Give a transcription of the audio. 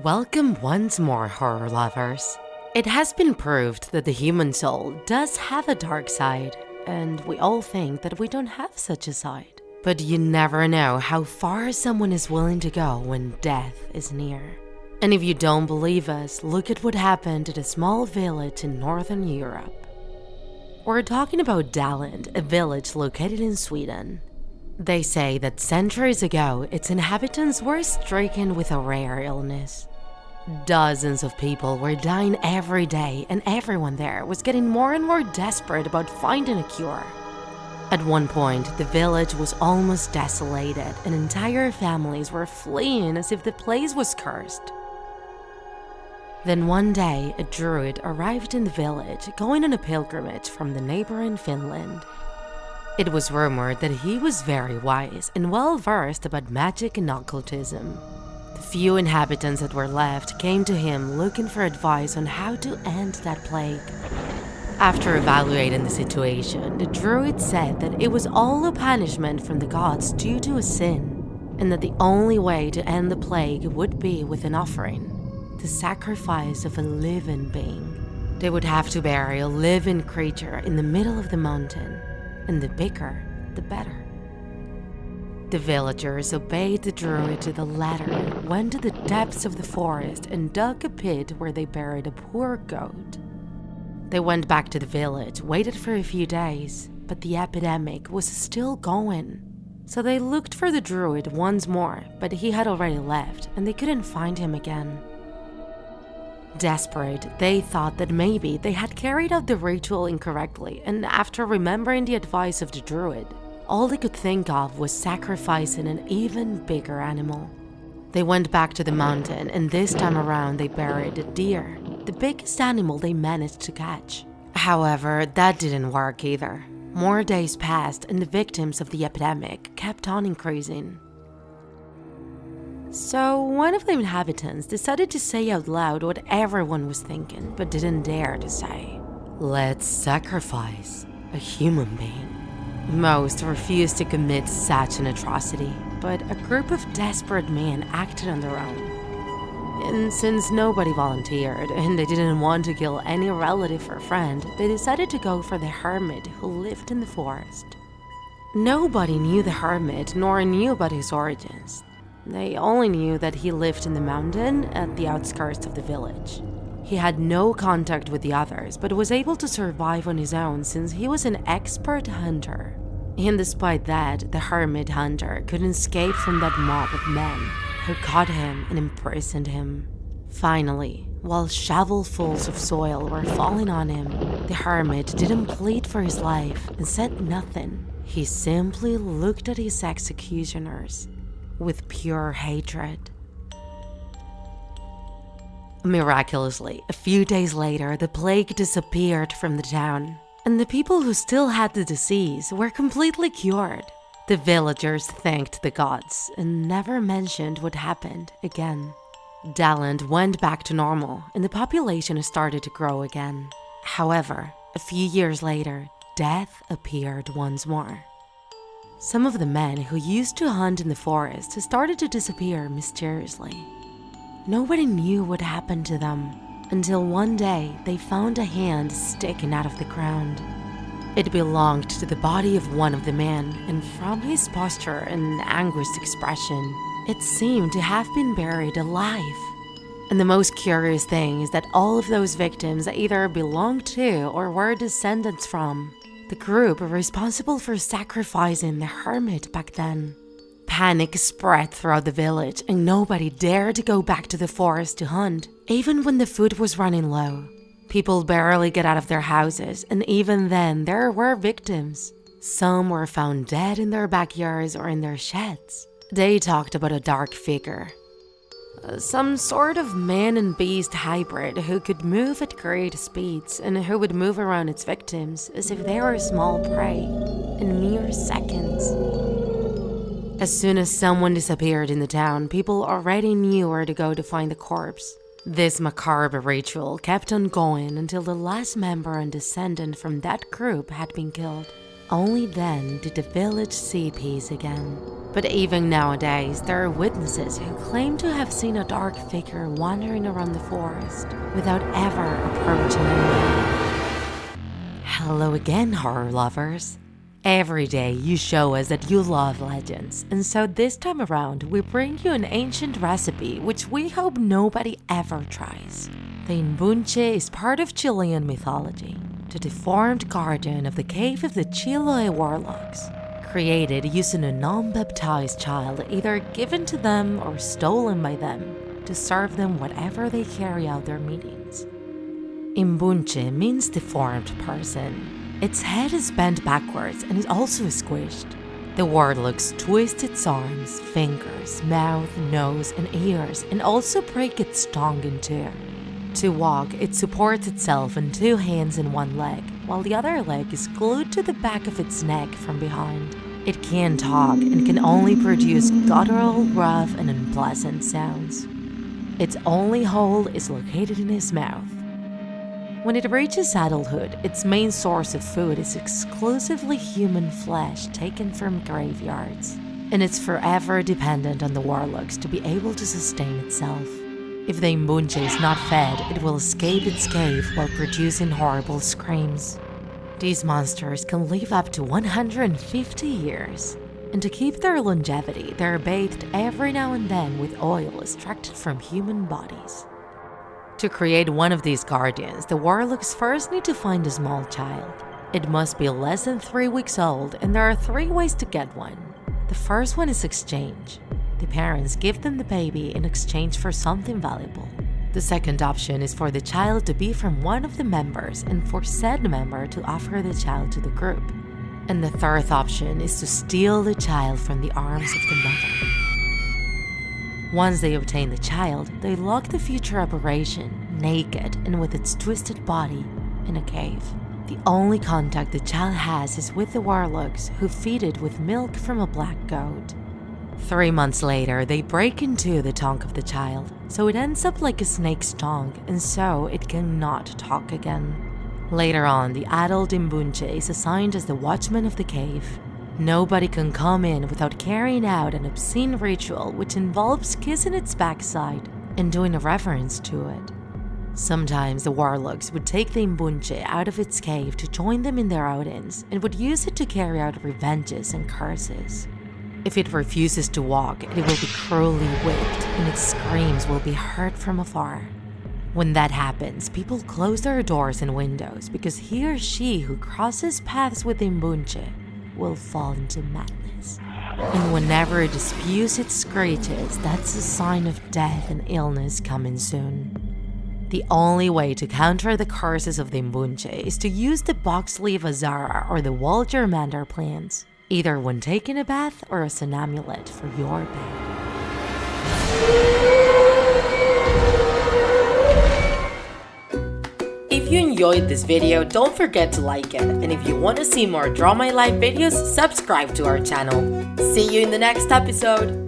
Welcome once more, horror lovers. It has been proved that the human soul does have a dark side, and we all think that we don't have such a side. But you never know how far someone is willing to go when death is near. And if you don't believe us, look at what happened at a small village in northern Europe. We're talking about Daland, a village located in Sweden. They say that centuries ago, its inhabitants were stricken with a rare illness. Dozens of people were dying every day, and everyone there was getting more and more desperate about finding a cure. At one point, the village was almost desolated, and entire families were fleeing as if the place was cursed. Then one day, a druid arrived in the village, going on a pilgrimage from the neighboring Finland. It was rumored that he was very wise and well-versed about magic and occultism. The few inhabitants that were left came to him looking for advice on how to end that plague. After evaluating the situation, the druid said that it was all a punishment from the gods due to a sin, and that the only way to end the plague would be with an offering, the sacrifice of a living being. They would have to bury a living creature in the middle of the mountain, and the bigger, the better. The villagers obeyed the druid to the letter, went to the depths of the forest and dug a pit where they buried a poor goat. They went back to the village, waited for a few days, but the epidemic was still going. So they looked for the druid once more, but he had already left and they couldn't find him again. Desperate, they thought that maybe they had carried out the ritual incorrectly, and after remembering the advice of the druid, all they could think of was sacrificing an even bigger animal. They went back to the mountain, and this time around they buried a deer, the biggest animal they managed to catch. However, that didn't work either. More days passed, and the victims of the epidemic kept on increasing. So one of the inhabitants decided to say out loud what everyone was thinking, but didn't dare to say. Let's sacrifice a human being. Most refused to commit such an atrocity, but a group of desperate men acted on their own. And since nobody volunteered, and they didn't want to kill any relative or friend, they decided to go for the hermit who lived in the forest. Nobody knew the hermit, nor knew about his origins. They only knew that he lived in the mountain at the outskirts of the village. He had no contact with the others, but was able to survive on his own since he was an expert hunter. And despite that, the hermit hunter couldn't escape from that mob of men who caught him and imprisoned him. Finally, while shovelfuls of soil were falling on him, the hermit didn't plead for his life and said nothing. He simply looked at his executioners with pure hatred. Miraculously, a few days later, the plague disappeared from the town, and the people who still had the disease were completely cured. The villagers thanked the gods and never mentioned what happened again. Daland went back to normal, and the population started to grow again. However, a few years later, death appeared once more. Some of the men who used to hunt in the forest started to disappear mysteriously. Nobody knew what happened to them until one day they found a hand sticking out of the ground. It belonged to the body of one of the men, and from his posture and anguished expression, it seemed to have been buried alive. And the most curious thing is that all of those victims either belonged to or were descendants from the group responsible for sacrificing the hermit back then. Panic spread throughout the village, and nobody dared to go back to the forest to hunt, even when the food was running low. People barely get out of their houses, and even then there were victims. Some were found dead in their backyards or in their sheds. They talked about a dark figure, some sort of man and beast hybrid who could move at great speeds and who would move around its victims as if they were small prey in mere seconds. As soon as someone disappeared in the town, people already knew where to go to find the corpse. This macabre ritual kept on going until the last member and descendant from that group had been killed. Only then did the village see peace again. But even nowadays, there are witnesses who claim to have seen a dark figure wandering around the forest without ever approaching anyone. Hello again, horror lovers. Every day you show us that you love legends, and so this time around we bring you an ancient recipe which we hope nobody ever tries. The imbune is part of Chilean mythology, the deformed guardian of the cave of the Chiloé warlocks, created using a non-baptized child either given to them or stolen by them to serve them whatever they carry out their meetings. Imbune means deformed person. Its head is bent backwards and is also squished. The warlocks twist its arms, fingers, mouth, nose, and ears, and also break its tongue in two. To walk, it supports itself on two hands and one leg, while the other leg is glued to the back of its neck from behind. It can't talk and can only produce guttural, rough, and unpleasant sounds. Its only hole is located in its mouth. When it reaches adulthood, its main source of food is exclusively human flesh taken from graveyards, and it's forever dependent on the warlocks to be able to sustain itself. If the imbune is not fed, it will escape its cave while producing horrible screams. These monsters can live up to 150 years, and to keep their longevity, they are bathed every now and then with oil extracted from human bodies. To create one of these guardians, the warlocks first need to find a small child. It must be less than 3 weeks old, and there are 3 ways to get one. The first one is exchange. The parents give them the baby in exchange for something valuable. The second option is for the child to be from one of the members and for said member to offer the child to the group. And the third option is to steal the child from the arms of the mother. Once they obtain the child, they lock the future aberration, naked and with its twisted body, in a cave. The only contact the child has is with the warlocks, who feed it with milk from a black goat. 3 months later, they break into the tongue of the child, so it ends up like a snake's tongue, and so it cannot talk again. Later on, the adult imbune is assigned as the watchman of the cave. Nobody can come in without carrying out an obscene ritual which involves kissing its backside and doing a reverence to it. Sometimes the warlocks would take the imbune out of its cave to join them in their outings and would use it to carry out revenges and curses. If it refuses to walk, it will be cruelly whipped and its screams will be heard from afar. When that happens, people close their doors and windows because he or she who crosses paths with the imbune will fall into madness. And whenever it dispews its screeches, that's a sign of death and illness coming soon. The only way to counter the curses of the imbune is to use the box-leaf azara or the wall germander plants, either when taking a bath or as an amulet for your bed. If you enjoyed this video, don't forget to like it, and if you want to see more Draw My Life videos, subscribe to our channel. See you in the next episode!